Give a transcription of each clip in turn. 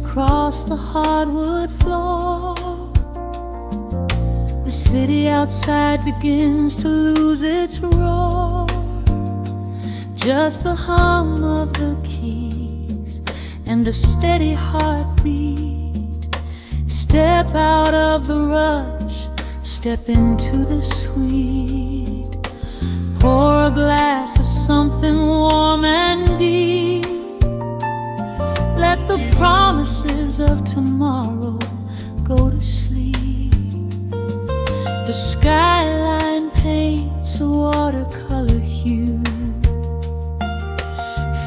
across the hardwood floor. The city outside begins to lose its roar. Just the hum of the keys and a steady heartbeat. Step out of the rush, step into the sweet. Pour a glass of something warm and deep. Let the promises of tomorrow go to sleep. The skyline paints a watercolor hue,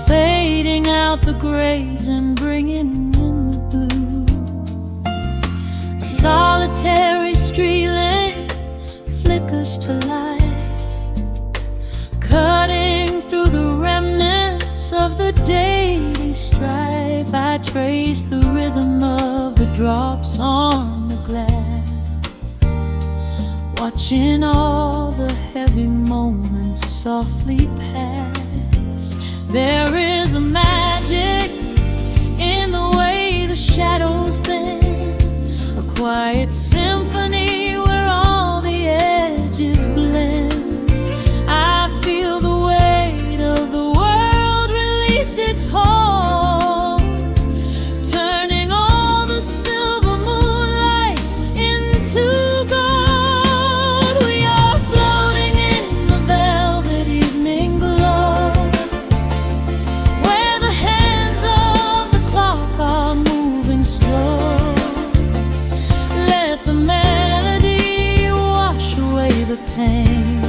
fading out the grays and bringing in the blue. A solitary street lamp flickers to life, cutting through the remnants of the daily strife. I trace the rhythm of the drops on the glass, watching all the heavy moments softly pass. There is a magic in the way the shadows bend, a quiet symphony where all the edges blend. I feel the weight of the world release its hold, turning all the silver moonlight into gold. We are floating in the velvet evening glow, where the hands of the clock are moving slow. Let the melody wash away the pain,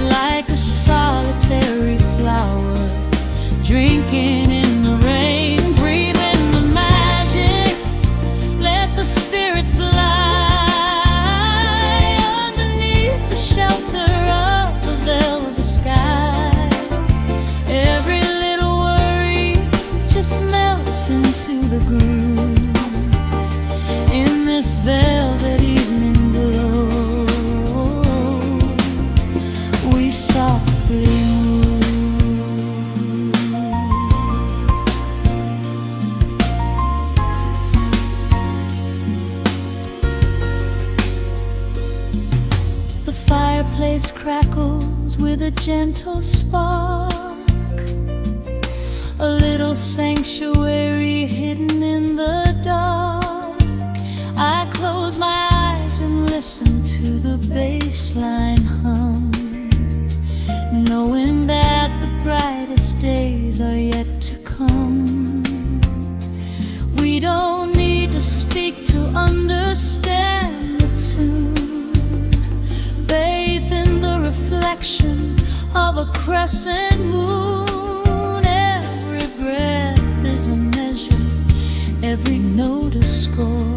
like a solitary flower drinking in the rain. Breathe in the magic, let the spirit fly underneath the shelter of the velvet sky. Every little worry just melts into the groove in this velvet evening glow. We softly move. The fireplace crackles with a gentle spark, a little sanctuary hidden in the dark. I close my eyes and listen to the bassline hum, knowing that the brightest days are yet to come. We don't need to speak to understand the tune. Bathe in the reflection of a crescent moon. Every breath is a measure, every note a score,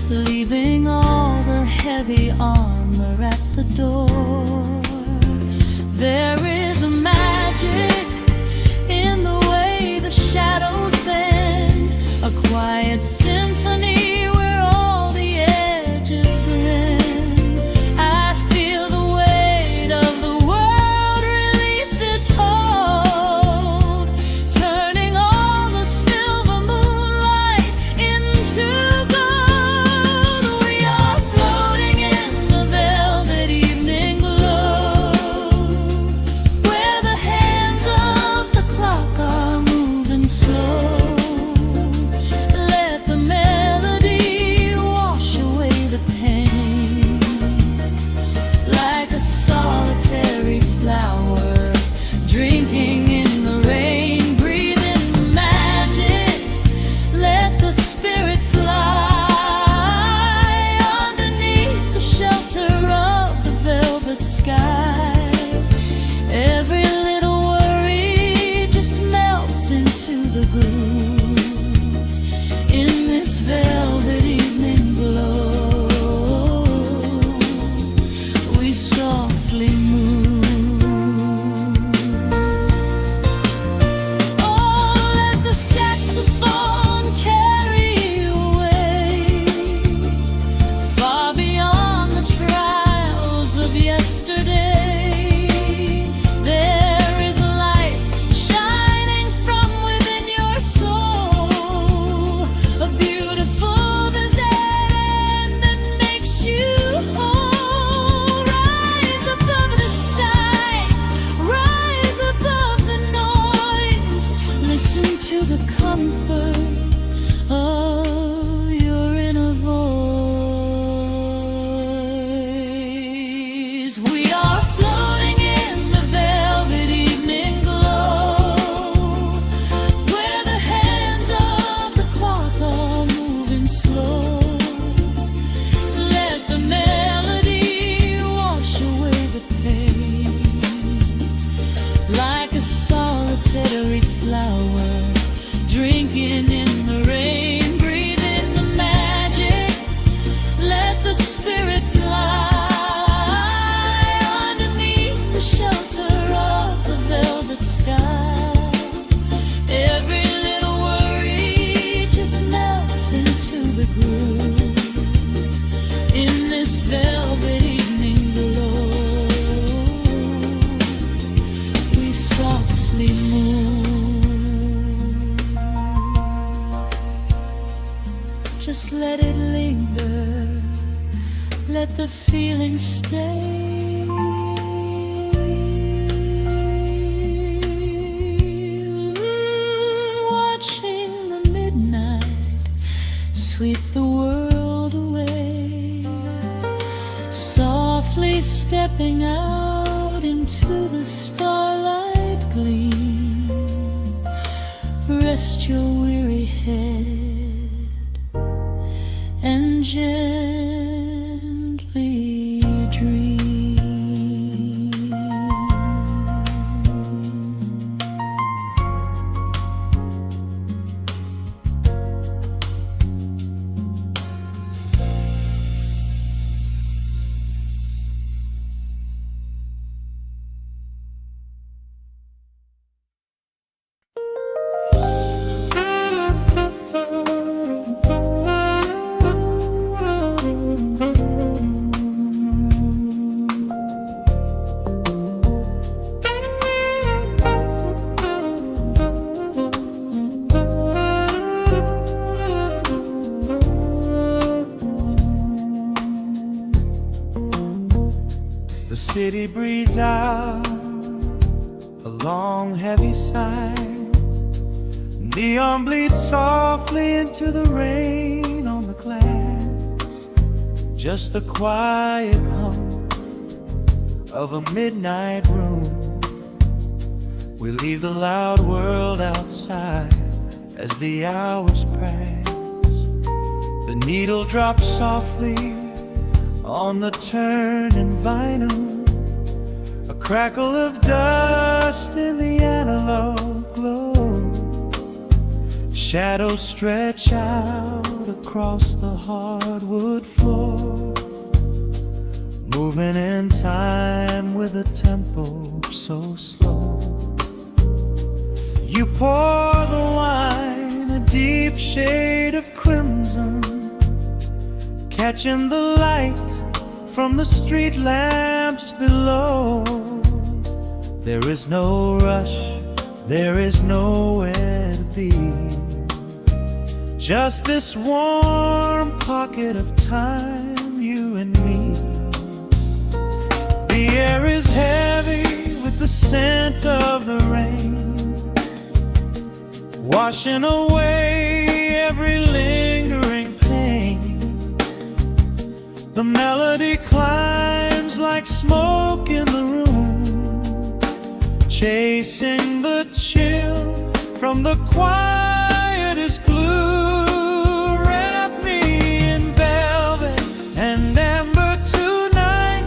leaving all the heavy armor at the door. There is a magic in the way the shadows bend, a quiet symphony where all the edges blend. I feel the weight of the world release its hold, turning all the silver moonlight into gold. We are floating in the velvet evening glow, linger, let the feeling stay. Watching the midnight sweep the world away, softly stepping out into the starlight gleam. Rest your weary head and gently dream. The city breathes out a long heavy sigh. Neon bleeds softly into the rain on the glass. Just the quiet hum of a midnight room. We leave the loud world outside as the hours pass. The needle drops softly on the turning vinyl. A crackle of dust in the analog glow. Shadows stretch out across the hardwood floor, moving in time with a tempo so slow. You pour the wine, a deep shade of crimson, catching the light from the street lamps below. There is no rush, there is nowhere to be. Just this warm pocket of time, you and me. The air is heavy with the scent of the rain, washing away every lingering pain. The melody climbs like smoke in the room, chasing the chill from the quietest glue. Wrap me in velvet and amber tonight.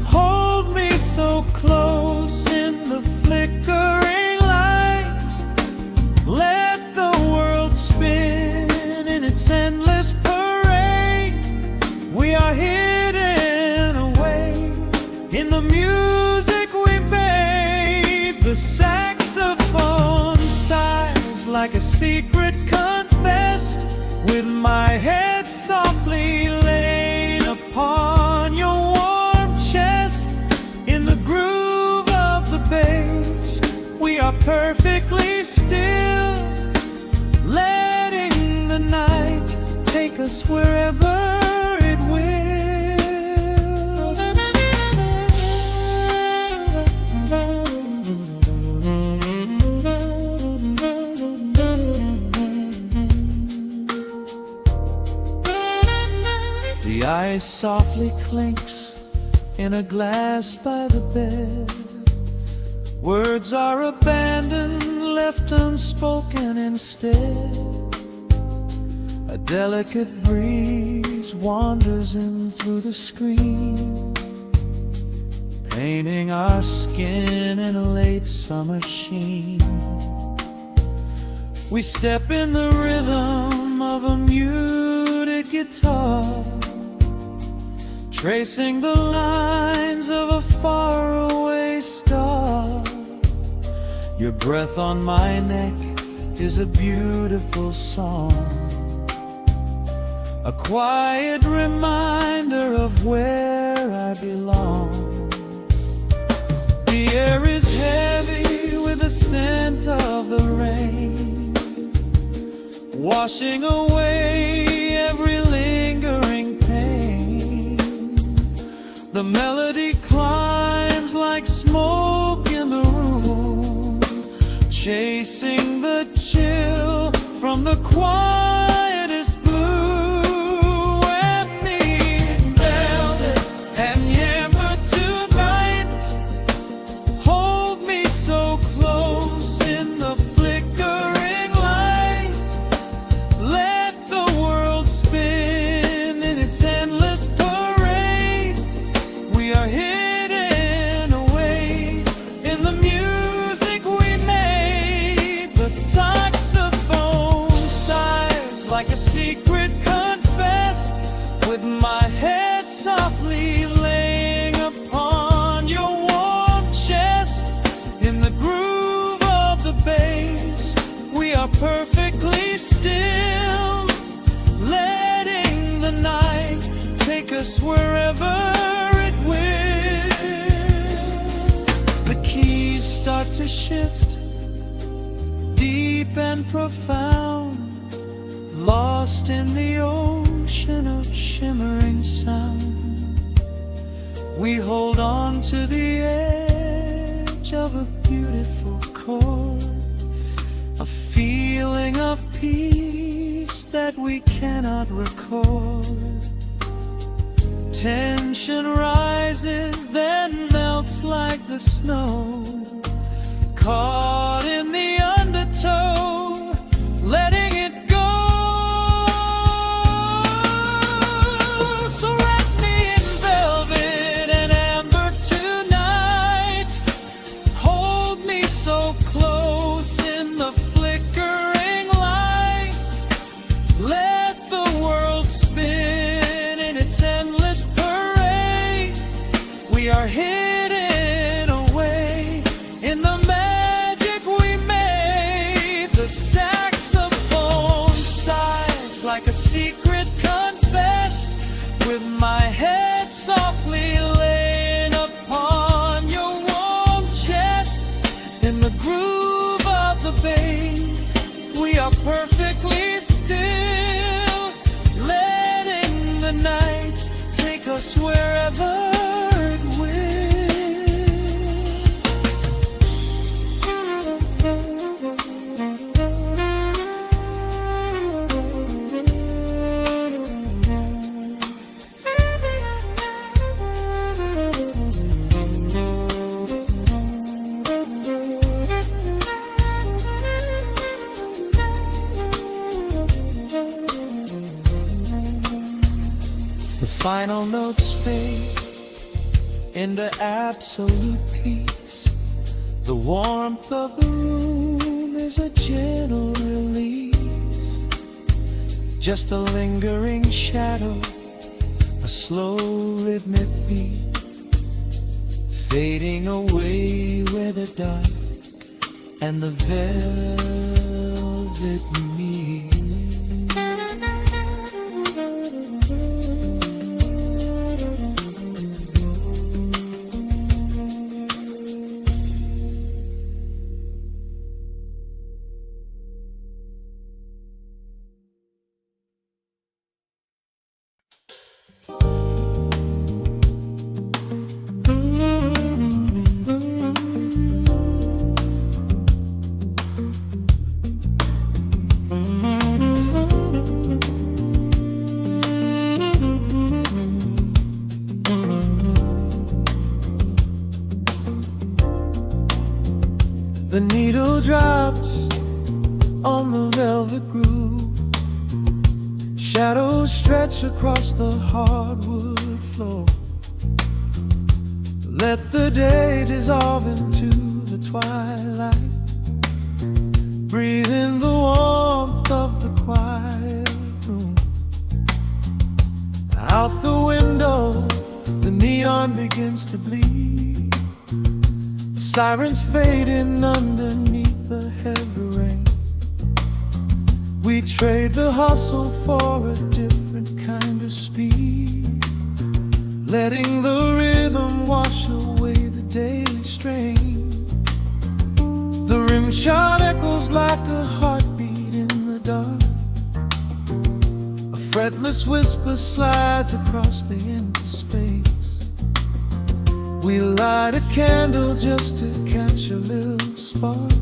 Hold me so close in the flickering light. Let the world spin in its endless parade. We are hidden away in the music we made. The saxophone sighs like a secret confessed, with my head softly laid upon your warm chest. In the groove of the bass, we are perfectly still, letting the night take us wherever it will. The ice softly clinks in a glass by the bed. Words are abandoned, left unspoken instead. A delicate breeze wanders in through the screen, painting our skin in a late summer sheen. We step in the rhythm of a muted guitar, tracing the lines of a faraway star. Your breath on my neck is a beautiful song, a quiet reminder of where I belong. The air is heavy with the scent of the rain, washing away every us wherever it will. The keys start to shift, deep and profound, lost in the ocean of shimmering sound. We hold on to the edge of a beautiful chord, a feeling of peace that we cannot record. Tension rises, then melts like the snow, caught in the undertow, letting it go. So wrap me in velvet and amber tonight, hold me so close in the flickering light, let the world spin in its endless parade. We are hidden away in the magic we made. The saxophone sighs like a secret confessed, with my head softly laying upon your warm chest. In the groove of the bass, we are perfectly still, letting the night take us wherever it will. The final notes fade into absolute peace. The warmth of the room is a gentle release, just a lingering shadow, a slow rhythmic beat, fading away where the dark and the velvet meet. The needle drops on the velvet groove, shadows stretch across the hardwood floor. Let the day dissolve into the twilight, breathe in the warmth of the quiet room. Out the window, the neon begins to bleed, sirens fading underneath the heavy rain. We trade the hustle for a different kind of speed, letting the rhythm wash away the daily strain. The rim shot echoes like a heartbeat in the dark, a fretless whisper slides across the empty space. We light a candle just to catch a little spark,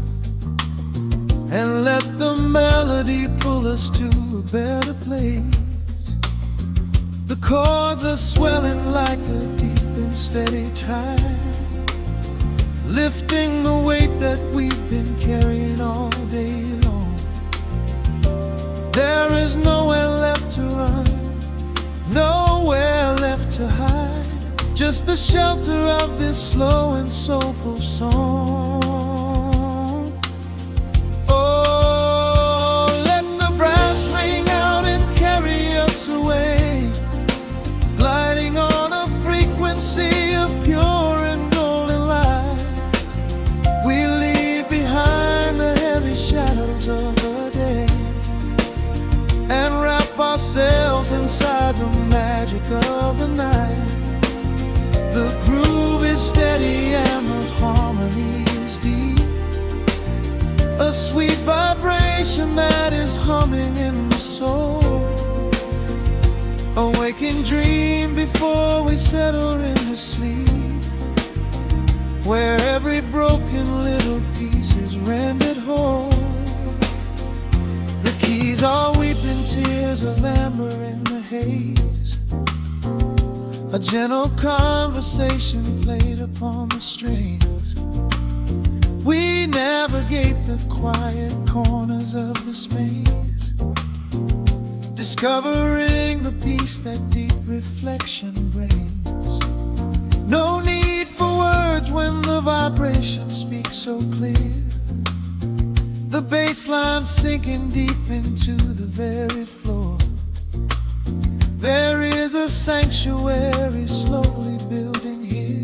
and let the melody pull us to a better place. The chords are swelling like a deep and steady tide, lifting the weight that we've been carrying all day long. There is nowhere left to run, nowhere left to hide, just the shelter of this slow and soulful song. Oh, let the brass ring out and carry us away, gliding on a frequency of pure and golden light. We leave behind the heavy shadows of the day and wrap ourselves in inside the magic of the night. The groove is steady and the harmony is deep. A sweet vibration that is humming in the soul. A waking dream before we settle into sleep, where every broken little piece is rendered whole. The keys are weeping tears of amber in the haze. A gentle conversation played upon the strings. We navigate the quiet corners of this maze, discovering the peace that deep reflection brings. No need for words when the vibration speaks so clear. The bass line sinking deep into the very floor. There is a sanctuary slowly building here,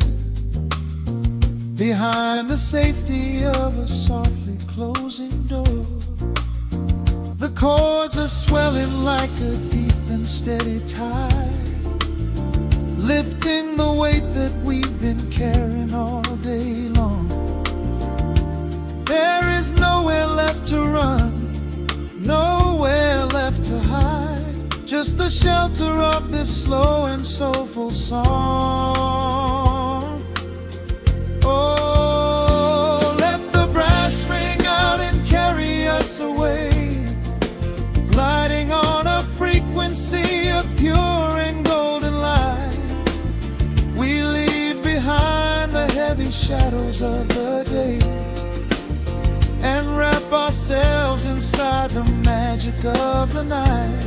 behind the safety of a softly closing door. The chords are swelling like a deep and steady tide, lifting the weight that we've been carrying all day long. There is nowhere left to run, nowhere left to hide, just the shelter of this slow and soulful song. Oh, let the brass ring out and carry us away, gliding on a frequency of pure and golden light. We leave behind the heavy shadows of the day and wrap ourselves inside the magic of the night.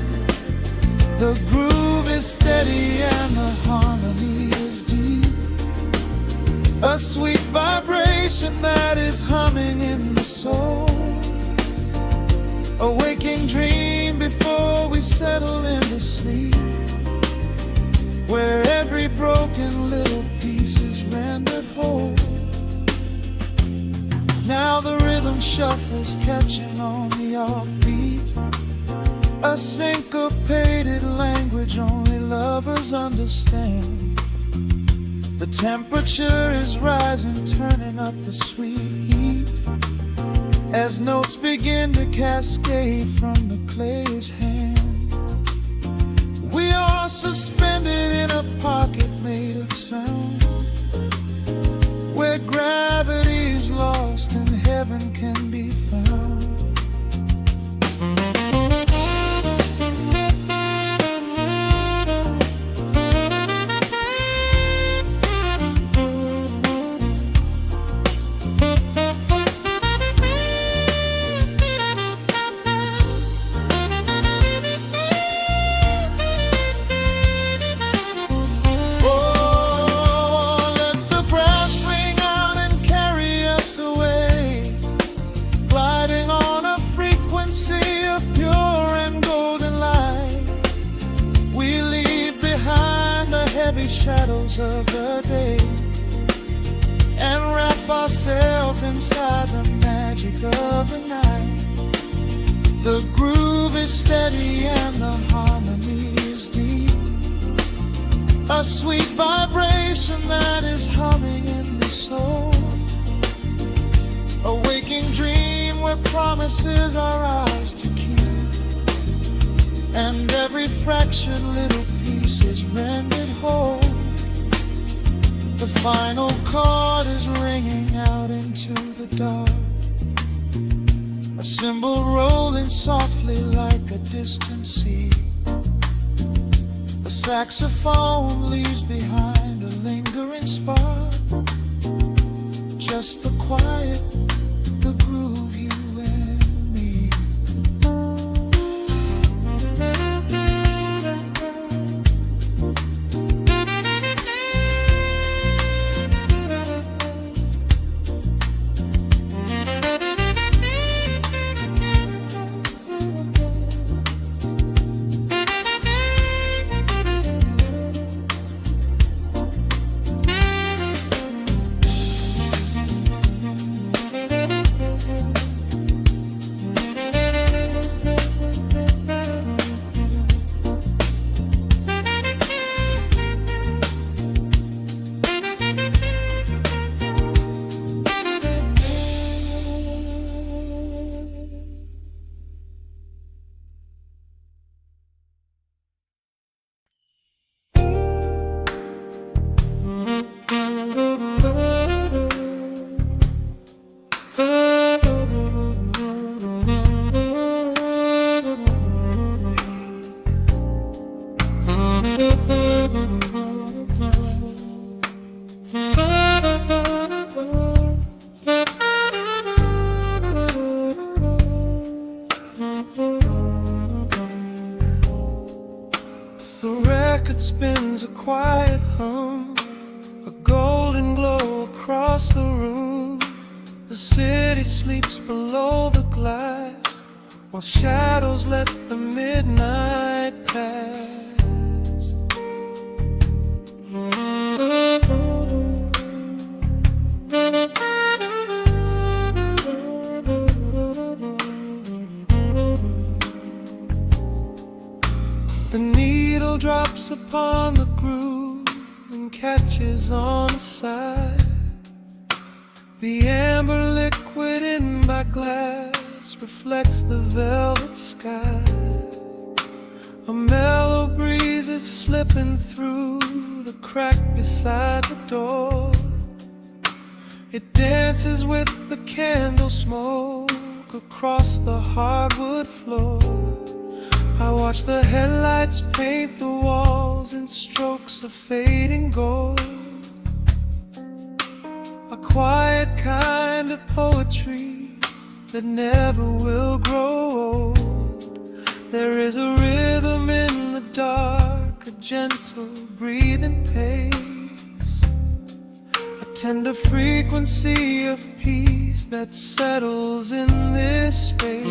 The groove is steady and the harmony is deep. A sweet vibration that is humming in the soul. A waking dream before we settle into sleep, where every broken little piece is rendered whole. Now the rhythm shuffles, catching on the offbeat, a syncopated language only lovers understand. The temperature is rising, turning up the sweet heat, as notes begin to cascade from the clay's hand. We are suspended in a pocket made of sound, where gravity is lost and heaven can be found. Shadows of the day and wrap ourselves inside the magic of the night. The groove is steady and the harmony is deep. A sweet vibration that is humming in the soul. A waking dream where promises are ours to keep, and every fractured little piece is rendered whole. The final chord is ringing out into the dark, a cymbal rolling softly like a distant sea. The saxophone leaves behind a lingering spark, just the quiet, the groove, you and me. The record spins a quiet hum, a golden glow across the room. The city sleeps below the glass, while shadows let the midnight pass. The needle drops upon the groove and catches on the side. The amber liquid in my glass reflects the velvet sky. A mellow breeze is slipping through the crack beside the door. It dances with the candle smoke across the hardwood floor. I watch the headlights paint the walls in strokes of fading gold. A quiet kind of poetry that never will grow old. There is a rhythm in the dark, a gentle breathing pace, a tender frequency of peace that settles in this space.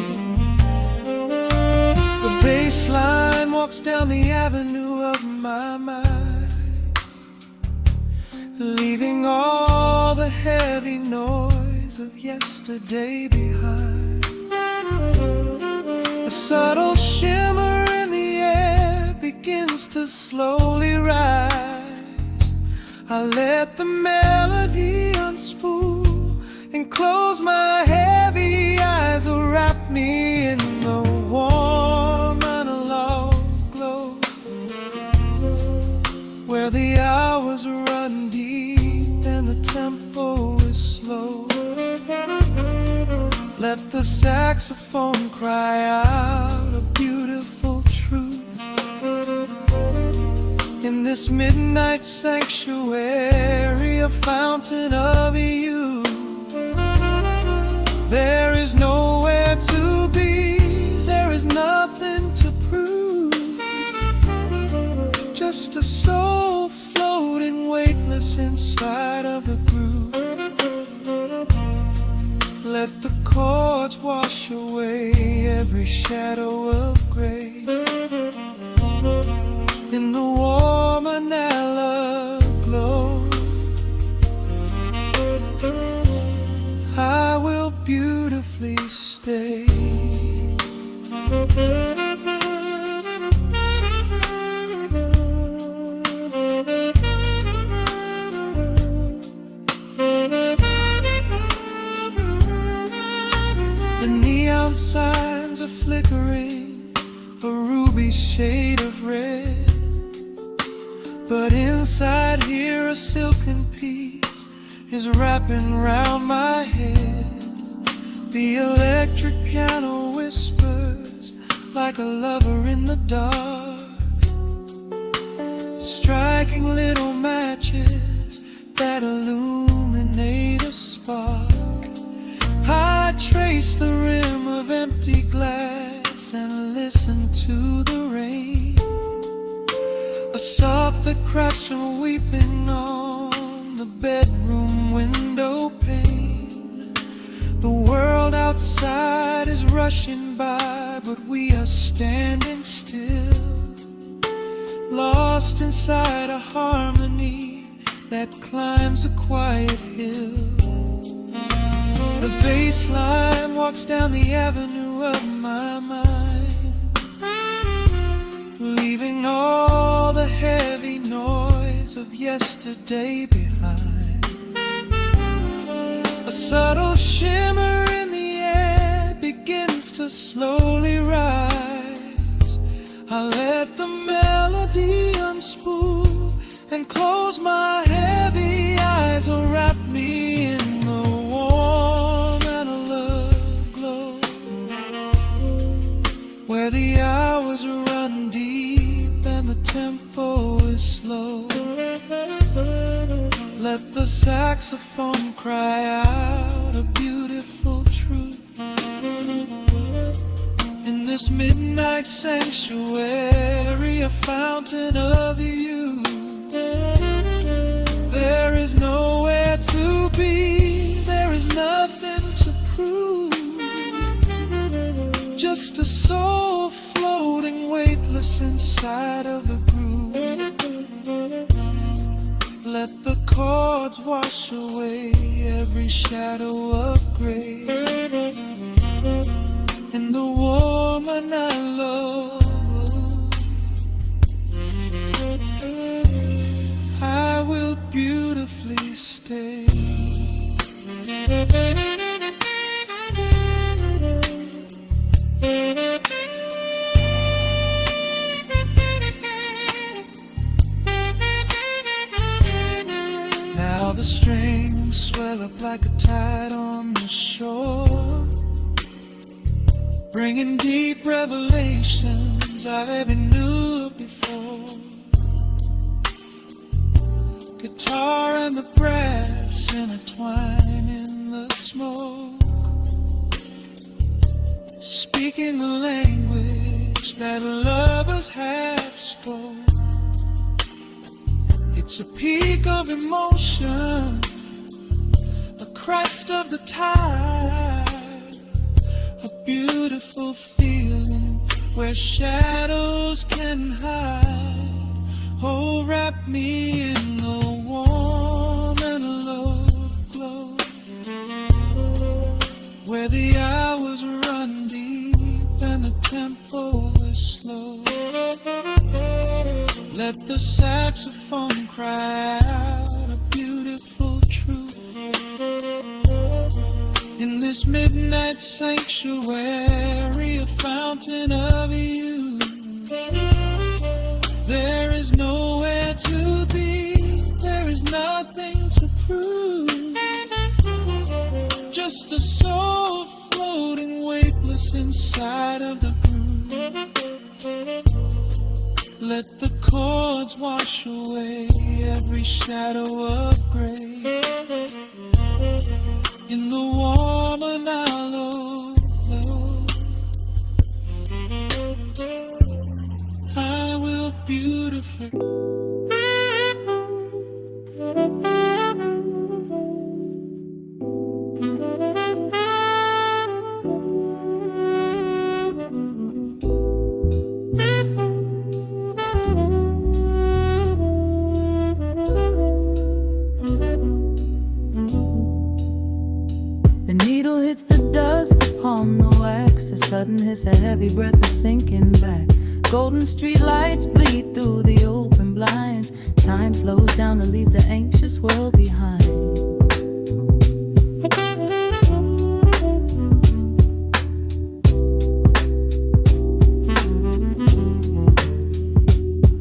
The bass line walks down the avenue of my mind, leaving all the heavy noise of yesterday behind. A subtle shimmer in the air begins to slowly rise. I let the melody unspool and close my heavy eyes, wrap me in the warm analog glow, where the hours run deep and the tempo is slow. Let the saxophone cry out a beautiful truth in this midnight sanctuary, a fountain of youth. There is nowhere to be, there is nothing to prove, just a soul floating weightless inside of the groove. Let the chords wash away every shadow of gray. In the warm analog glow, I will beautifully stay. The neon signs are flickering, a ruby shade of red, but inside here a silken peace is wrapping round my head. The electric piano whispers like a lover in the dark, striking little matches that illuminate a spark. I trace the rim of empty glass and listen to the rain, a soft that cracks from weeping on the bedroom window pane. The world outside is rushing by, but we are standing still, lost inside a harmony that climbs a quiet hill. The bass line walks down the avenue of my mind, leaving all the heavy noise of yesterday behind. A subtle shimmer in the air begins to slowly rise. I let the melody unspool and close my heavy eyes, wrap me in the warm analog glow, where the hours run deep and the tempo is slow. Let the saxophone cry out a beautiful truth. In this midnight sanctuary, a fountain of youth. There is nowhere to be, there is nothing to prove. Just a soul floating weightless inside of the groove. Let the chords wash away every shadow of gray. In the woman I love, I will beautifully stay. Now the strings swell up like a tide on the shore, bringing deep revelations I've ever knew before. Guitar and the brass intertwine in the smoke, speaking the language that lovers have spoke. It's a peak of emotion, a crest of the tide, a beautiful feeling where shadows can hide. Oh, wrap me in the warm and love glow, where the hours run deep and the tempo is slow. Let the saxophone cry out a beautiful truth. In this midnight sanctuary, a fountain of youth. There is nowhere to be, there is nothing to prove. Just a soul floating weightless inside of the groove. Let the chords wash away every shadow of gray. In the warm and hollow, I will beautifully. The needle hits the dust upon the wax. A sudden hiss, a heavy breath is sinking back. Golden street lights bleed through the open blinds. Time slows down to leave the anxious world behind.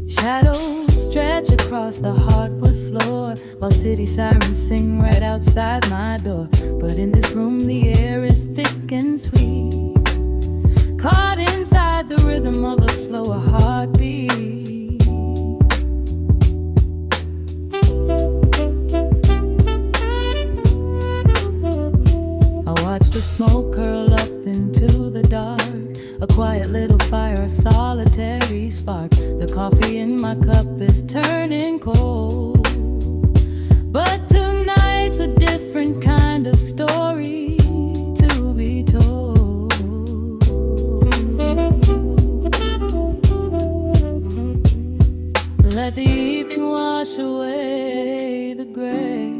Shadows stretch across the hardwood floor, while city sirens sing right outside my door. But in this room the air is thick and sweet, caught inside the rhythm of a slower heartbeat. I watch the smoke curl up into the dark, a quiet little fire, a solitary spark. The coffee in my cup is turning cold, but tonight's a different kind of story to be told. Let the evening wash away the gray.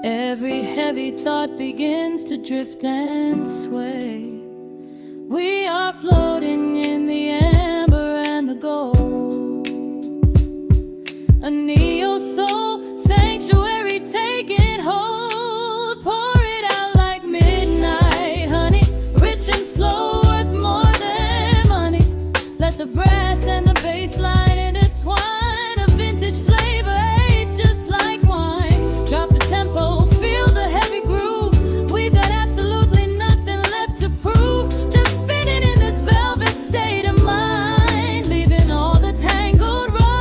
Every heavy thought begins to drift and sway. We are floating in the amber and the gold, a neo-soul sanctuary taking hold. Pour it out like midnight honey, rich and slow, worth more than money. Let the brass and the bass line intertwine, a vintage flavor aged just like wine. Drop the tempo, feel the heavy groove. We've got absolutely nothing left to prove. Just spinning in this velvet state of mind, leaving all the tangled rhymes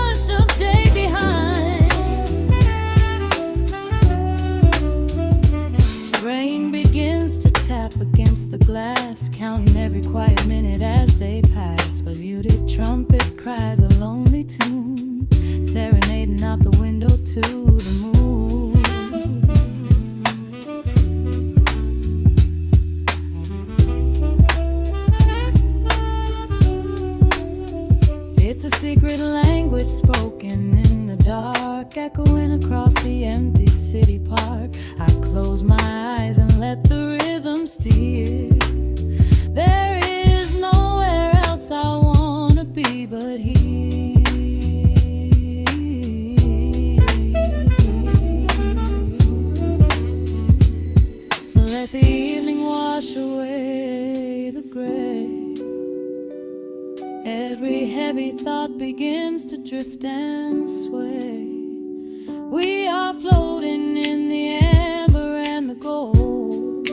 secret language spoken in the dark, echoing across the empty city park. I close my eyes and let the rhythm steer. There is nowhere else I wanna be but here. Let the evening wash away the gray. Every heavy thought begins to drift and sway. We are floating in the amber and the gold.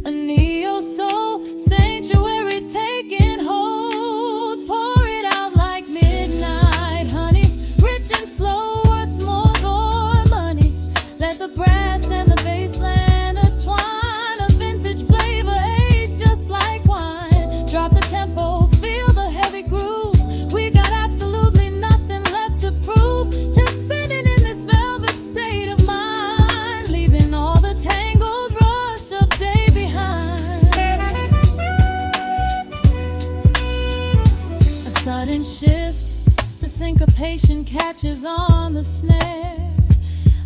A neo-soul sanctuary taking hold. Pour it out like midnight honey, rich and slow, worth more than money. Let the brass and the bass land entwine, a vintage flavor aged just like wine. Drop the tempo, feel the heavy groove. We got absolutely nothing left to prove. Just spinning in this velvet state of mind, leaving all the tangled rush of day behind. A sudden shift, the syncopation catches on the snare.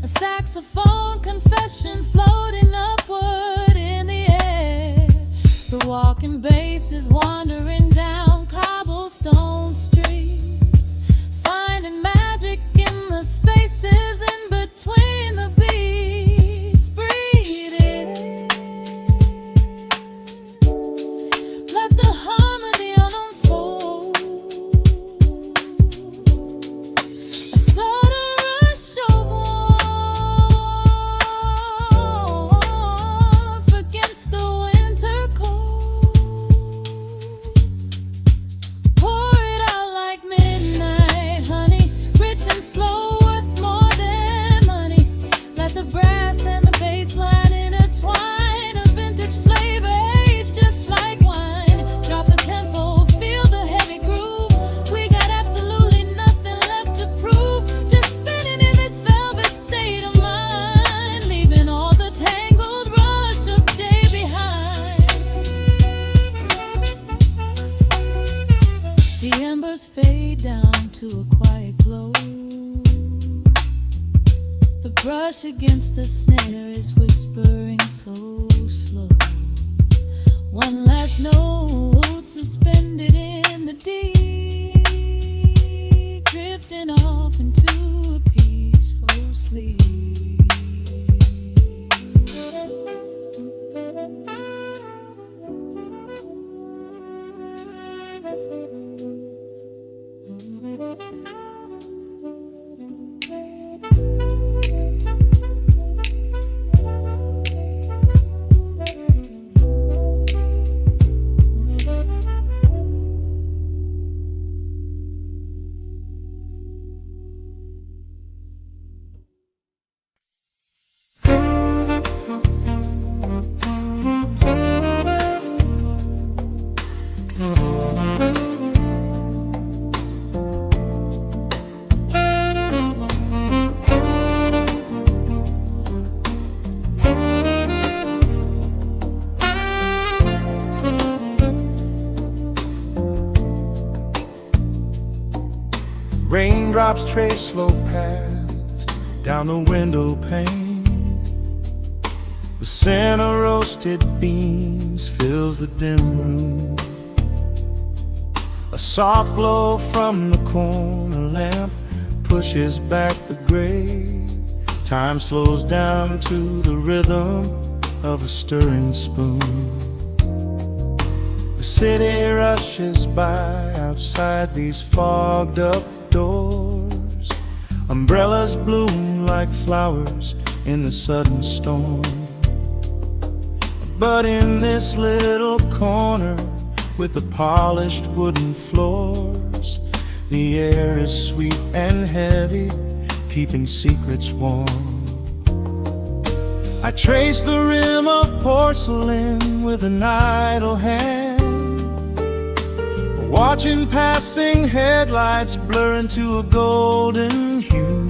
A saxophone confession floating upward in the air. The walking bass is wandering down cobblestone streets, finding magic in the spaces in between the beats. Breathe it in, let the harmony unfold. A sudden rush of warmth against the winter cold. Pour it out like midnight honey, rich and slow, worth more than money. Let the brass and the bass line intertwine, a vintage flavor aged just like wine. Drop the tempo, feel the heavy groove. We got absolutely nothing left to prove. Just spinning in this velvet state of mind, leaving all the tangled rush of day behind. The embers fade down to a quiet glow. The brush against the snare is whispering so slow. One last note suspended in the deep, drifting off into a peaceful sleep. Raindrops trace slow paths down the window pane. The scent of roasted beans fills the dim room. A soft glow from the corner lamp pushes back the gray. Time slows down to the rhythm of a stirring spoon. The city rushes by outside these fogged up doors. Umbrellas bloom like flowers in the sudden storm. But in this little corner with the polished wooden floors, the air is sweet and heavy, keeping secrets warm. I trace the rim of porcelain with an idle hand, watching passing headlights blur into a golden hue.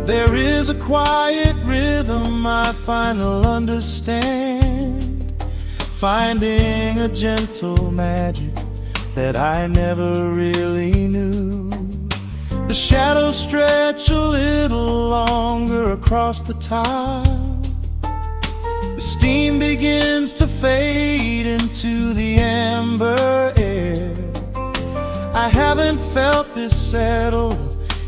There is a quiet rhythm I finally understand, finding a gentle magic that I never really knew. The shadows stretch a little longer across the tile. The steam begins to fade into the amber air. I haven't felt this settled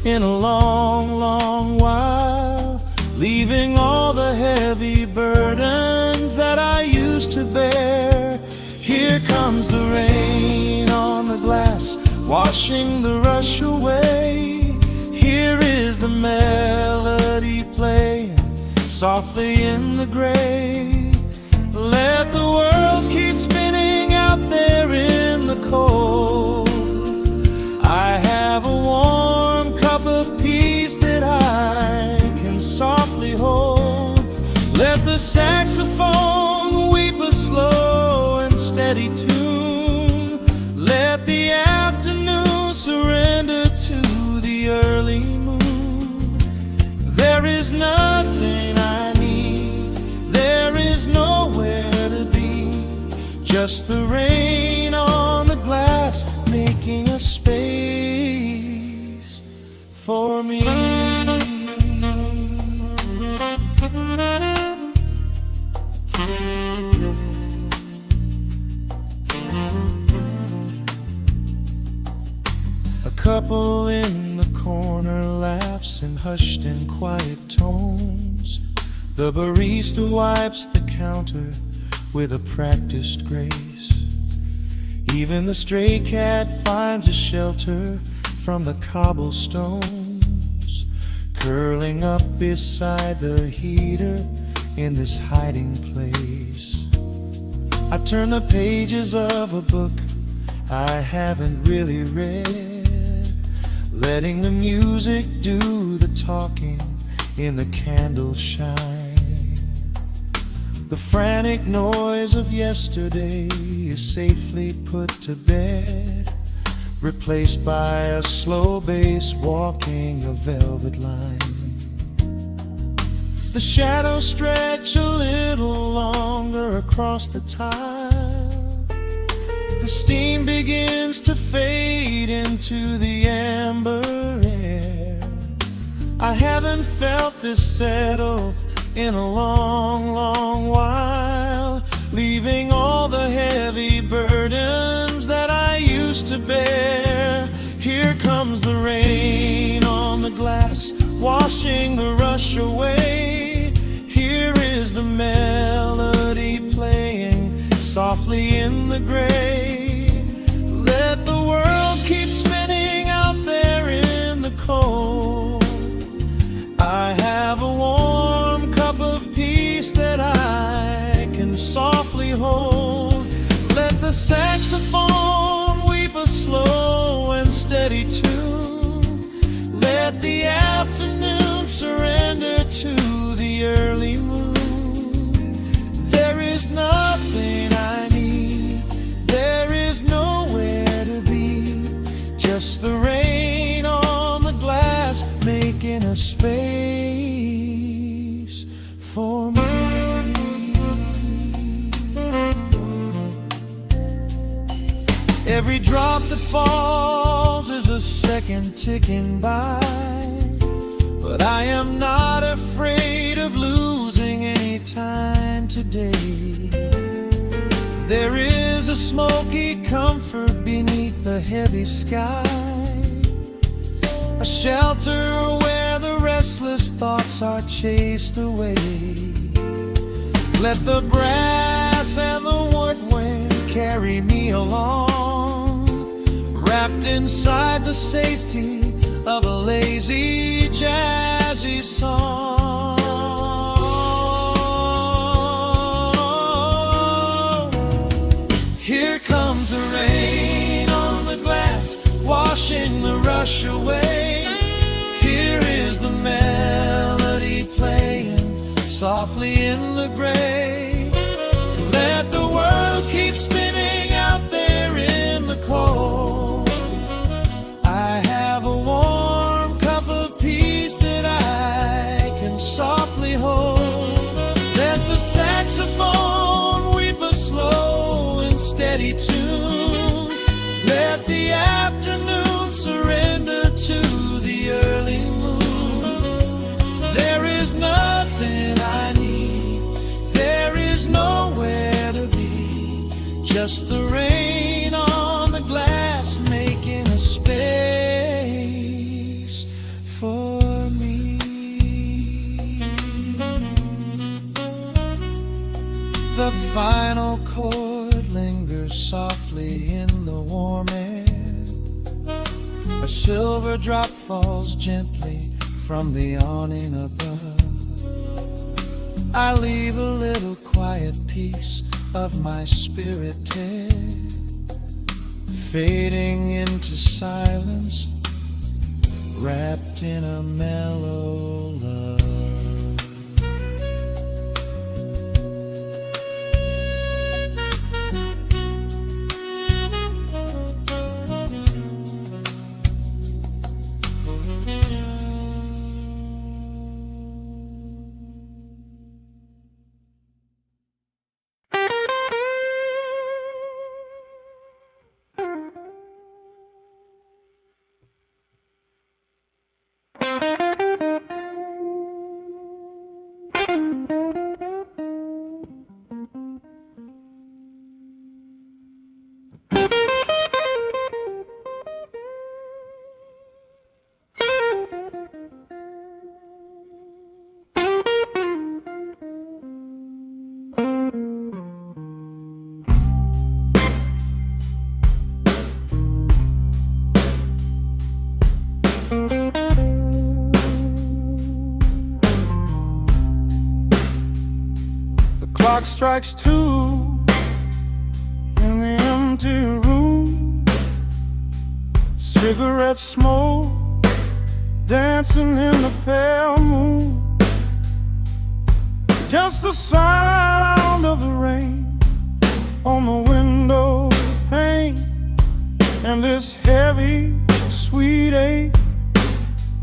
in a long, long while, leaving all the heavy burdens that I used to bear. Here comes the rain on the glass, washing the rush away. Here is the melody playing softly in the gray. Let the world keep spinning out there in the cold. I have a warm cup of peace that I can softly hold. Let the saxophone weep a slow and steady tune. Let the afternoon surrender to the early moon. There is nothing I need, there is nowhere to be, just the rain on the glass making a space for me. A couple in the corner laughs in hushed and quiet tones. The barista wipes the counter with a practiced grace. Even the stray cat finds a shelter from the cobblestones, curling up beside the heater in this hiding place. I turn the pages of a book I haven't really read, letting the music do the talking in the candle shine. The frantic noise of yesterday is safely put to bed, replaced by a slow bass walking a velvet line. The shadows stretch a little longer across the tile. The steam begins to fade into the amber air. I haven't felt this settle in a long, long while, leaving all the heavy burdens that I used to bear. Here comes the rain on the glass, washing the rush away. Here is the melody playing softly in the gray. Let the world keep spinning out there in the cold. I have a warm cup of peace that I can softly hold. Let the saxophone weep a slow and steady tune. Let the afternoon surrender to the early moon. There is nothing I need, there is nowhere to be, just the rain on the glass making a space for me. Every drop that falls is a second ticking by, but I am not afraid of losing any time today. There is a smoky comfort beneath the heavy sky, a shelter where the restless thoughts are chased away. Let the brass and the woodwind carry me along, wrapped inside the safety of a lazy, jazzy song. Here comes the rain on the glass, washing the rush away. Here is the melody playing softly in the gray. Let the world keep spinning out there in the cold. I have a warm cup of peace that I can softly hold. Let the saxophone weep a slow and steady tune. Let just the rain on the glass making a space for me. The final chord lingers softly in the warm air. A silver drop falls gently from the awning above. I leave a little quiet piece of my spirit tear, fading into silence, wrapped in a mellow love. Clock strikes 2 in the empty room. Cigarette smoke dancing in the pale moon. Just the sound of the rain on the window pane, and this heavy, sweet ache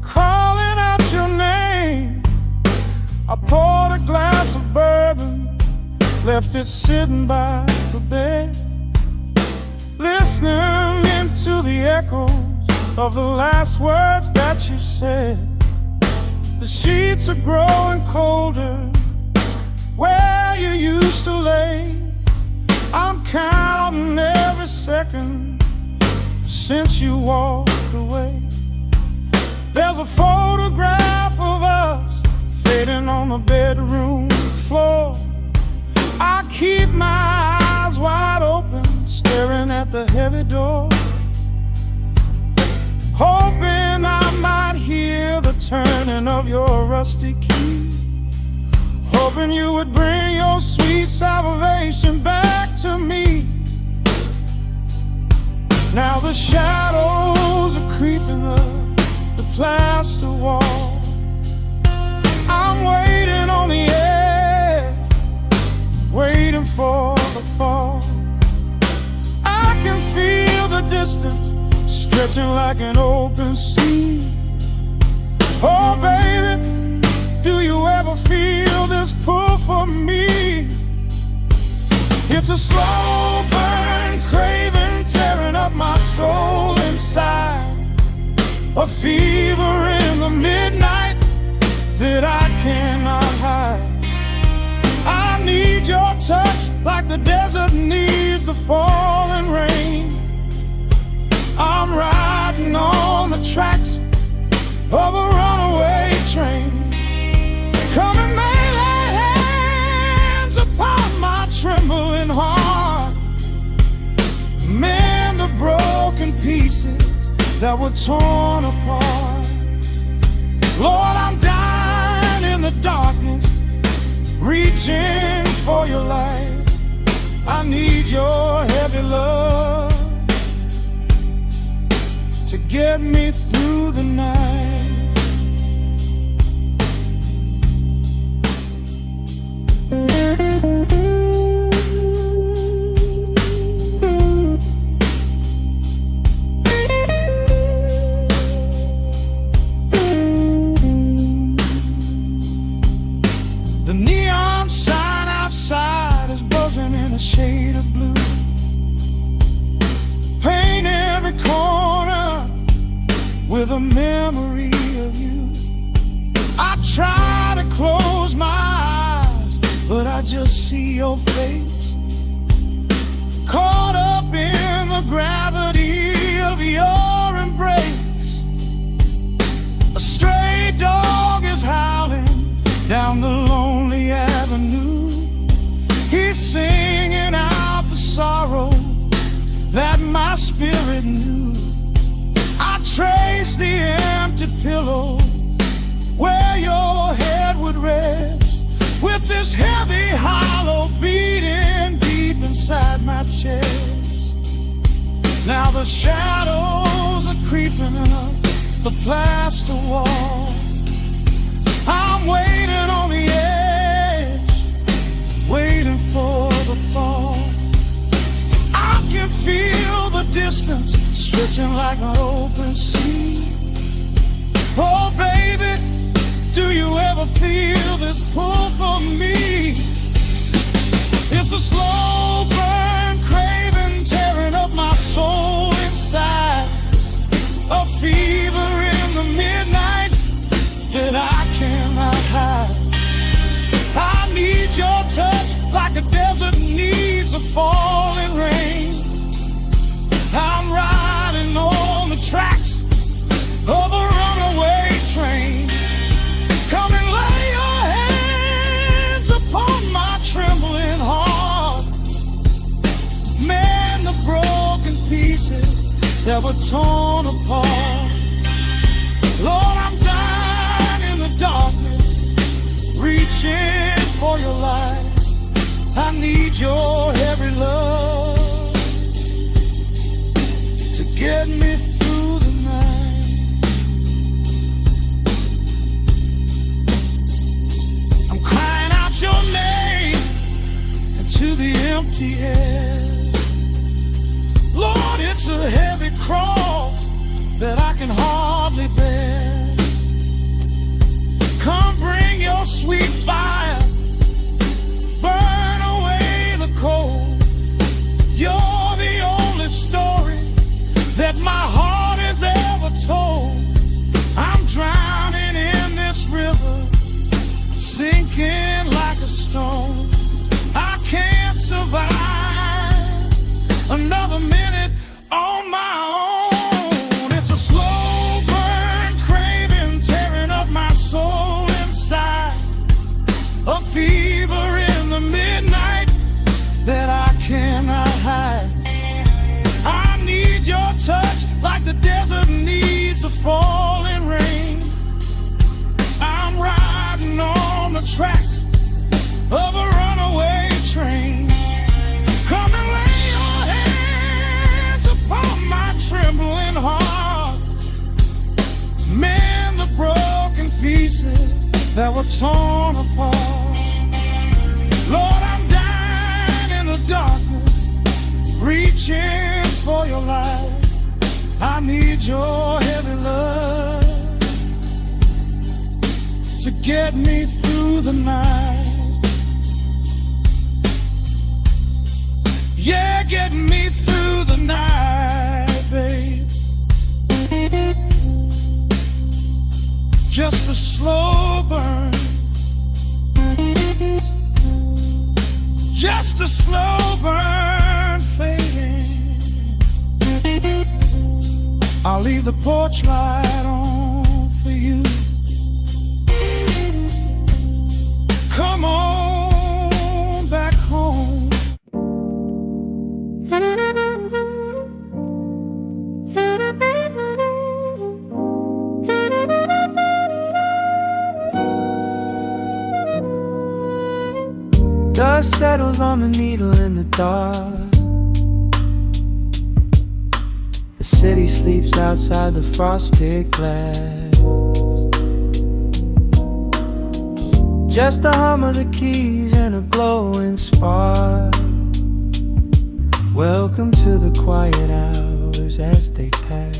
calling out your name. I poured a glass of bourbon, left it sitting by the bed, listening into the echoes of the last words that you said. The sheets are growing colder where you used to lay. I'm counting every second since you walked away. There's a photograph of us fading on the bedroom floor. I keep my eyes wide open, staring at the heavy door, hoping I might hear the turning of your rusty key, hoping you would bring your sweet salvation back to me. Now the shadows are creeping up the plaster wall. I'm waiting on the edge, waiting for the fall. I can feel the distance stretching like an open sea. Oh baby, do you ever feel this pull for me? It's a slow burn craving tearing up my soul inside, a fever in the midnight that I cannot hide. I need your touch like the desert needs the falling rain. I'm riding on the tracks of a runaway train. Come and lay hands upon my trembling heart, mend the broken pieces that were torn apart. Lord, I'm dying in the darkness, reaching for your light. I need your heavy love to get me through the night. The neon sign outside is buzzing in a shade of blue. Paint every corner with a memory of you. I try to close my eyes, but I just see your face caught up in the gravity of your embrace. A stray dog is howling down the lonely avenue. He's singing out the sorrow that my spirit knew. I trace the empty pillow where your head would rest, with this heavy hollow beating deep inside my chest. Now the shadows are creeping up the plaster wall. I'm waiting on the edge, waiting for the fall. I can feel the distance stretching like an open sea. Oh baby, do you ever feel this pull for me? It's a slow burn craving tearing up my soul inside. A fever in the midnight that I cannot hide. I need your touch like a desert needs the falling rain. I'm riding on the tracks of a runaway train. Come and lay your hands upon my trembling heart. Mend the broken pieces that were torn apart. Lord, I'm dying in the darkness, reaching for your light. I need your heavy love to get me through the night. I'm crying out your name into the empty air. Lord, it's a heavy cross that I can hardly bear. Come bring your sweet fire, burn away the cold. You're the only story that my heart has ever told. I'm drowning in this river, sinking like a stone. I can't survive another minute on my own. It's a slow burn craving tearing up my soul inside. A fever in the midnight that I cannot hide. I need your touch like the desert needs the falling rain. I'm riding on the tracks of a runaway train. Come and lay your hands upon my trembling heart. Mend the broken pieces that were torn apart. Lord, I'm dying in the darkness, reaching for your light. I need your heavy love to get me through the night. Yeah, get me through the night, babe. Just a slow burn, just a slow burn fading. I'll leave the porch light on for you. Come on back home. Dust settles on the needle in the dark. The city sleeps outside the frosted glass. Just the hum of the keys and a glowing spark. Welcome to the quiet hours as they pass.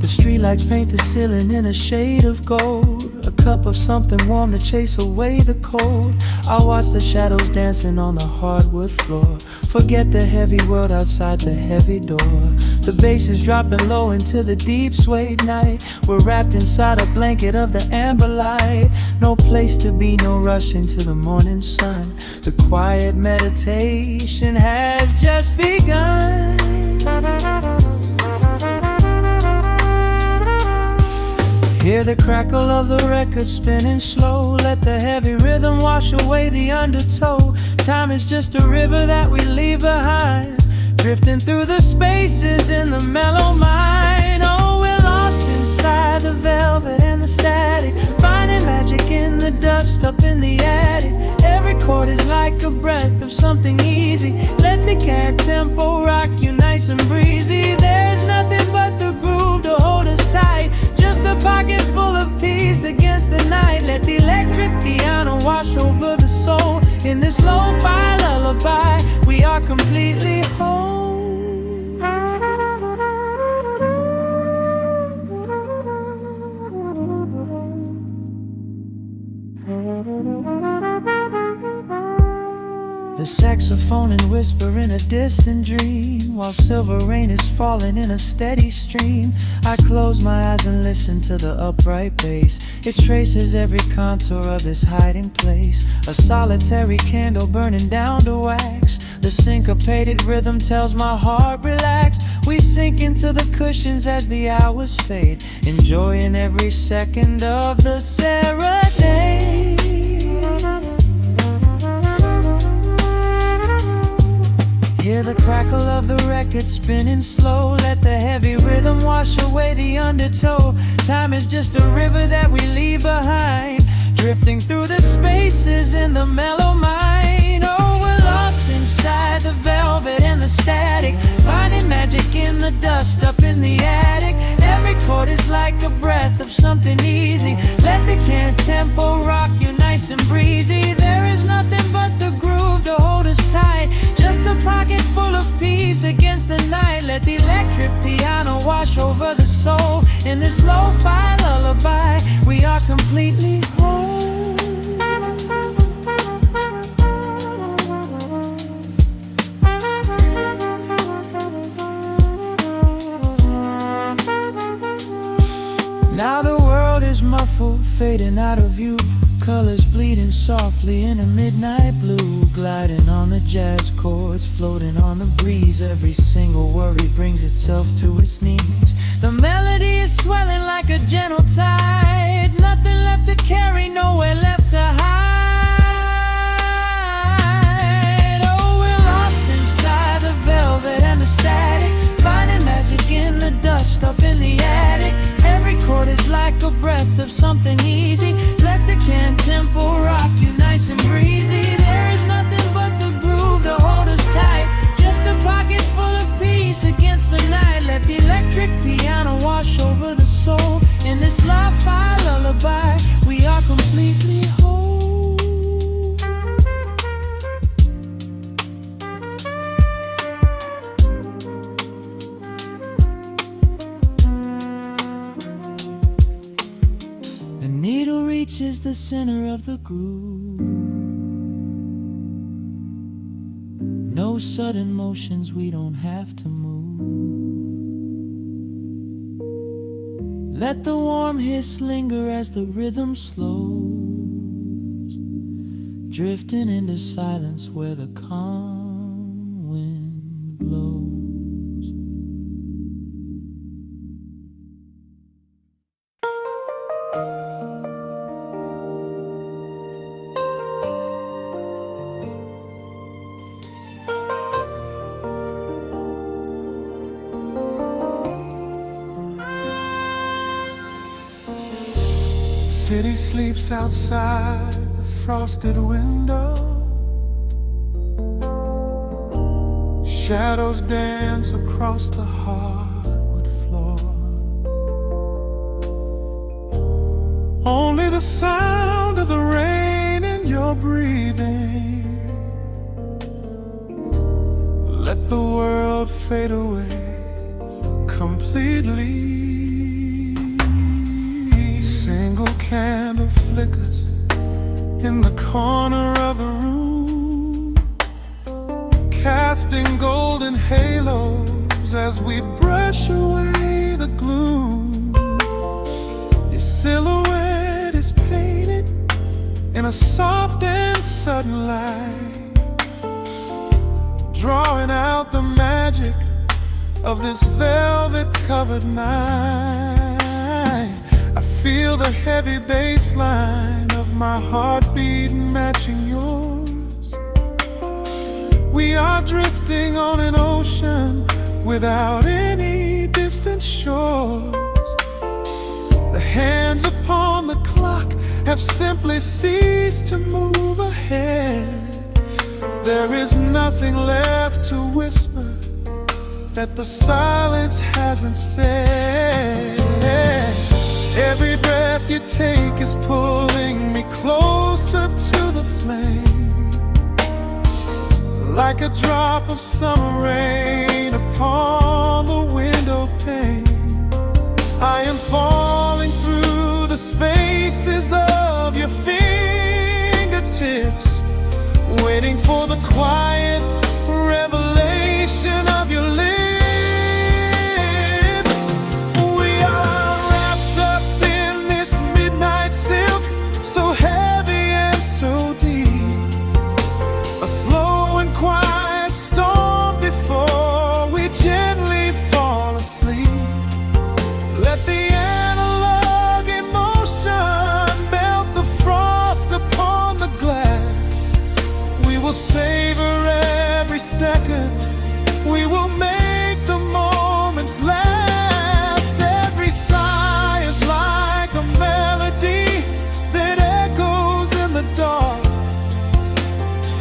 The street lights paint the ceiling in a shade of gold. A cup of something warm to chase away the cold. I watch the shadows dancing on the hardwood floor. Forget the heavy world outside the heavy door. The bass is dropping low into the deep swayed night. We're wrapped inside a blanket of the amber light. No place to be, no rush into the morning sun. The quiet meditation has just begun. Hear the crackle of the record spinning slow. Let the heavy rhythm wash away the undertow. Time is just a river that we leave behind, drifting through the spaces in the mellow mind. Oh, we're lost inside the velvet and the static, finding magic in the dust up in the attic. Every chord is like a breath of something easy. Let the cat tempo rock you nice and breezy. There's nothing but the groove to hold us tight, just a pocket full of peace against the night. Let the electric piano wash over the soul. In this lo-fi lullaby, we are completely whole. The saxophone and whisper in a distant dream, while silver rain is falling in a steady stream. I close my eyes and listen to the upright bass. It traces every contour of this hiding place. A solitary candle burning down to wax. The syncopated rhythm tells my heart relax. We sink into the cushions as the hours fade, enjoying every second of the serenade. Hear the crackle of the record spinning slow. Let the heavy rhythm wash away the undertow. Time is just a river that we leave behind, drifting through the spaces in the mellow mind. Oh, we're lost inside the velvet and the static, finding magic in the dust up in the attic. Every chord is like a breath of something easy. Let the can tempo rock you nice and breezy. There is nothing but the groove to hold us tight, just a pocket full of peace against the night. Let the electric piano wash over the soul. In this lo-fi lullaby, we are completely whole. Now the world is muffled, fading out of view. Colors bleeding softly in a midnight blue, gliding on the jazz chords, floating on the breeze. Every single worry brings itself to its knees. The melody is swelling like a gentle tide. Nothing left to carry, nowhere left to hide. Oh, we're lost inside the velvet and the static, finding magic in the dust up in the attic. Every chord is like a breath of something easy. Let the can tempo rock you nice and breezy. There is nothing but the groove to hold us tight, just a pocket full of peace against the night. Let the electric piano wash over the soul. In this lo-fi lullaby, we are completely whole. The needle reaches the center of the groove. No sudden motions, we don't have to move. Let the warm hiss linger as the rhythm slows, drifting into silence where the calm wind blows. City sleeps outside the frosted window. Shadows dance across the hardwood floor. Only the sound of the rain in your breathing. Let the world fade away completely. flickers in the corner of the room, casting golden halos as we brush away the gloom. Your silhouette is painted in a soft and sudden light, drawing out the magic of this velvet-covered night. I feel the heavy bass line of my heartbeat matching yours. We are drifting on an ocean without any distant shores. The hands upon the clock have simply ceased to move ahead. There is nothing left to whisper that the silence hasn't said. Every breath you take is pulling me closer to the flame, like a drop of summer rain upon the window pane. I am falling through the spaces of your fingertips, waiting for the quiet revelation of your lips. We are wrapped up in this midnight silk, so heavy and so deep. A slow and quiet storm before we gently fall asleep. Let the analog emotion melt the frost upon the glass. We will savor every second, we will make the moments last. Every sigh is like a melody that echoes in the dark,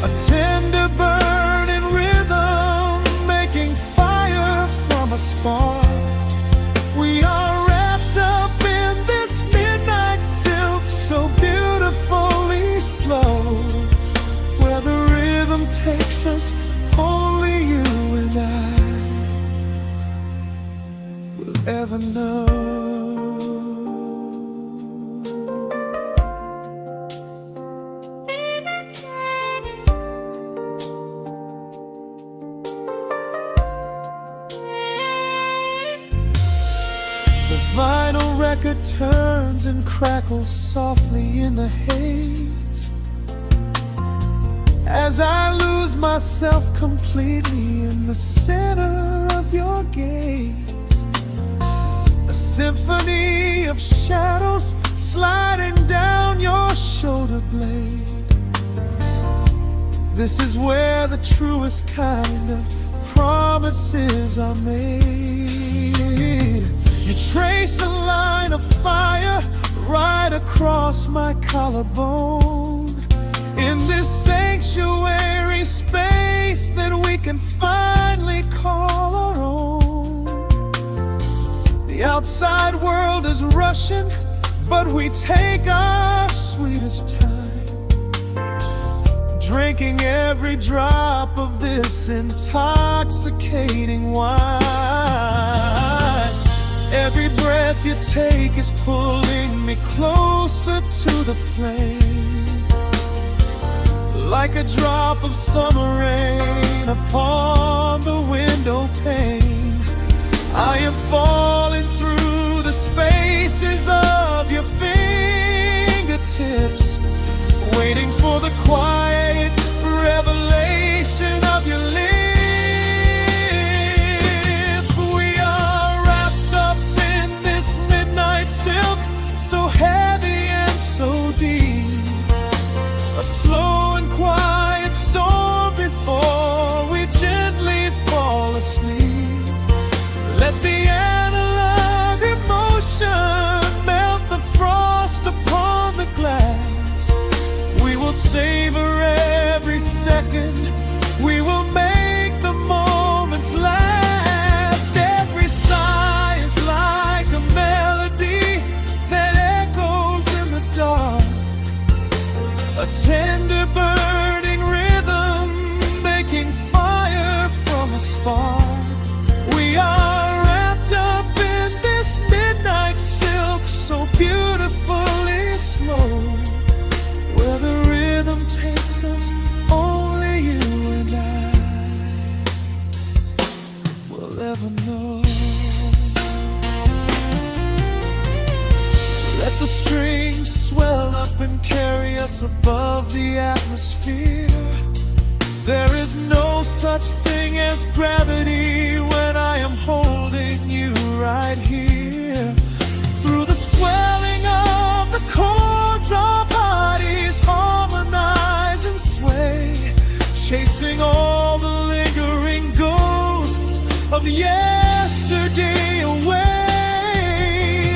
a tender burning rhythm making fire from a spark. We are wrapped up in this midnight silk, so beautifully slow, where the rhythm takes us, only you and I will ever know. The vinyl record turns and crackles softly in the haze as I lose myself completely in the center of your gaze. A symphony of shadows sliding down your shoulder blade. This is where the truest kind of promises are made. You trace a line of fire right across my collarbone, in this sanctuary space that we can finally call our own. The outside world is rushing, but we take our sweetest time, drinking every drop of this intoxicating wine. Every breath you take is pulling me closer to the flame, like a drop of summer rain upon the window pane. I am falling through the spaces of your fingertips, waiting for the quiet revelation of your lips. We are wrapped up in this midnight silk, so heavy and so deep. A slow and quiet storm before we gently fall asleep. Let the analog emotion melt the frost upon the glass. We will savor swell up and carry us above the atmosphere. There is no such thing as gravity when I am holding you right here. Through the swelling of the chords, our bodies harmonize and sway, chasing all the lingering ghosts of yesterday away.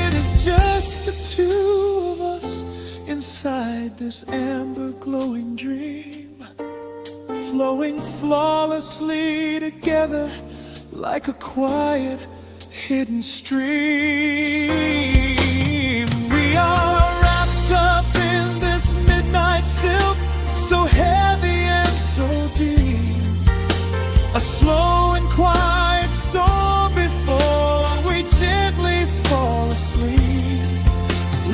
It is just the two of us inside this amber glowing dream, flowing flawlessly together like a quiet hidden stream. We are wrapped up in this midnight silk, so heavy and so deep, a slow and quiet storm before we gently fall asleep.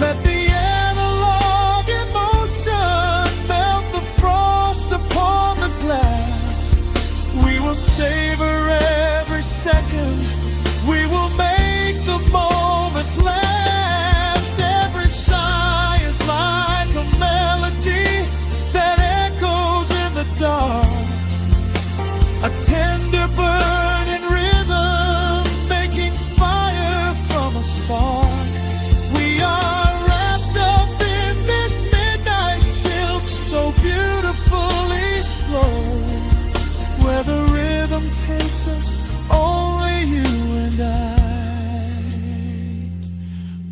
Let the analog emotion melt the frost upon the glass. We will savor every second, we will make the moments last. Every sigh is like a melody that echoes in the dark, a tender burning rhythm making fire from a spark. We are wrapped up in this midnight silk, so beautifully slow, where the rhythm takes us, only you and I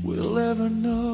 will ever know.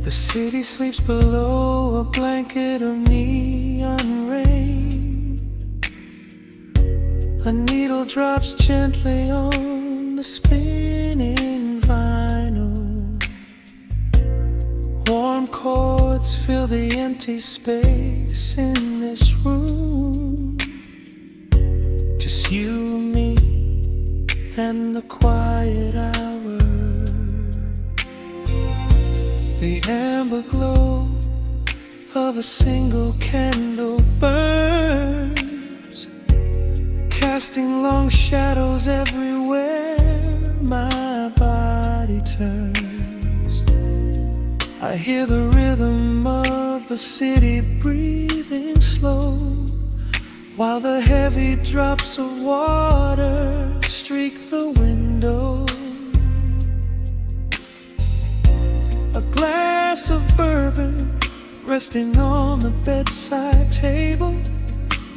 The city sleeps below a blanket of neon rain. A needle drops gently on the spinning vinyl. Warm chords fill the empty space in this room. Just you, me, and the quiet hour. The amber glow of a single candle burns, casting long shadows everywhere my body turns. I hear the rhythm of the city breathing slow, while the heavy drops of water streak the window. A glass of bourbon resting on the bedside table.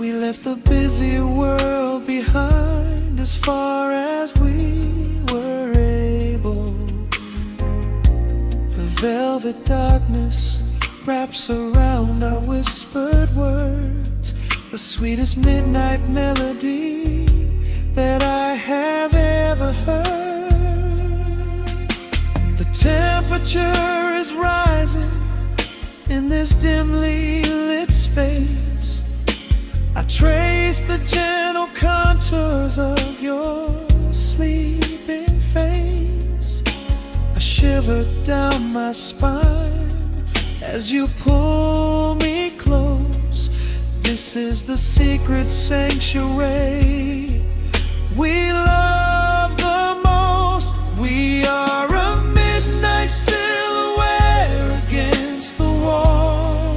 We left the busy world behind as far as we were able. The velvet darkness wraps around our whispered words, the sweetest midnight melody that I have ever heard. The temperature is rising in this dimly lit space. I trace the gentle contours of your sleeping face. A shiver down my spine as you pull me close. This is the secret sanctuary we love the most. We are a midnight silhouette against the wall,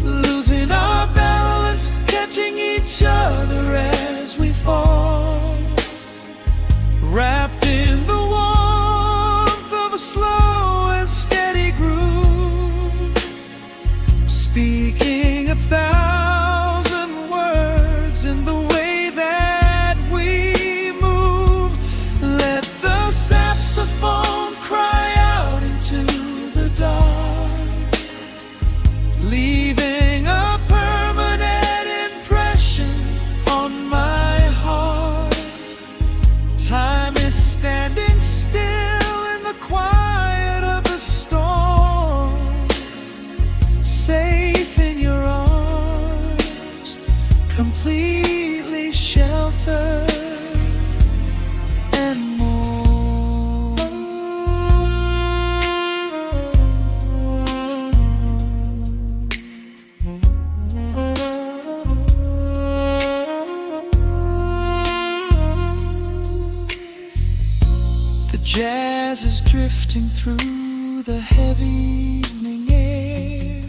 losing our balance, catching each other as we fall, wrapped in the warmth of a slow and steady groove, speaking 1,000 words in the way that we Time is standing still in the quiet of the storm, safe in your arms, completely sheltered and more. The jazz is drifting through the heavy evening air,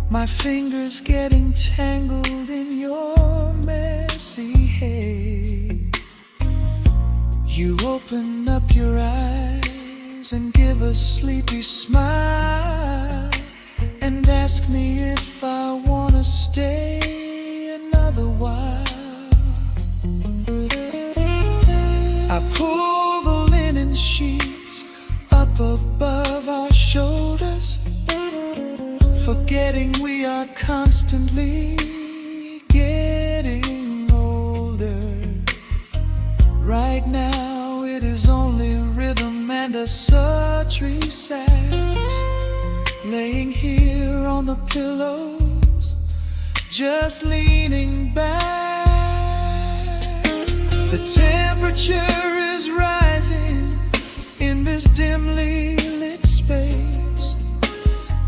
my fingers getting tangled in your messy hair. You open up your eyes and give a sleepy smile and ask me if I wanna stay another while. I pull the linen sheets up above our shoulders, forgetting we are constantly getting older. Right now it is only rhythm and a sultry sax, laying here on the pillows, just leaning back. The temperature is rising in this dimly lit space.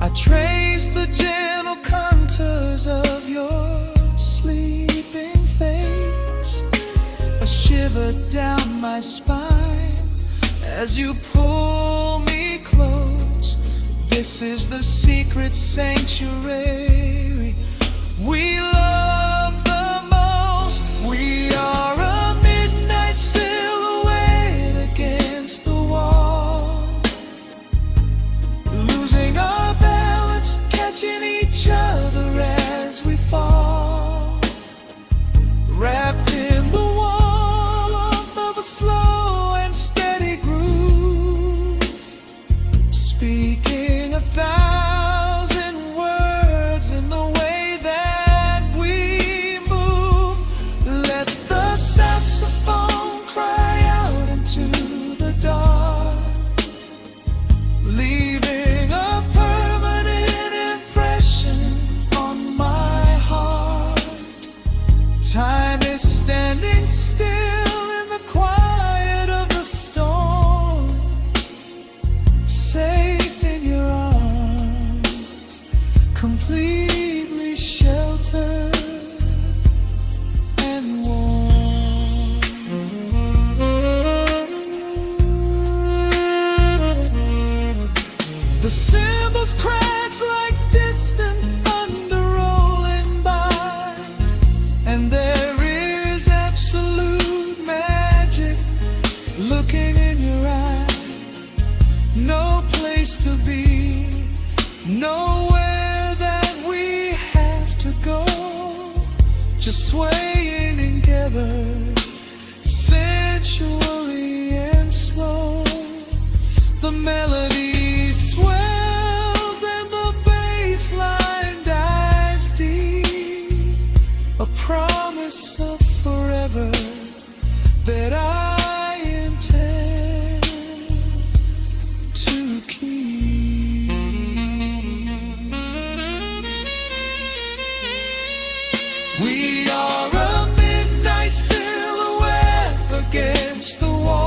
I trace the gentle contours of your sleeping face, a shiver down my spine as you pull me close. This is the secret sanctuary we love the most. We are a midnight silhouette against the wall, losing our balance, catching each other as we fall, wrapped in the warmth of a slow and steady groove, speaking 1,000 words in the way that we move. Let the saxophone cry out into the dark, leaving a permanent impression on my heart. Time is standing still in the quiet of the storm, safe in your arms, completely sheltered and warm. The cymbals crash like distant thunder rolling by, and there is absolute magic looking in your eye. No place to be, nowhere that we have to go, just swaying together, sensually and slow. The melody swells and the bass line dives deep, a promise of forever that I intend to keep. We are a midnight silhouette against the wall,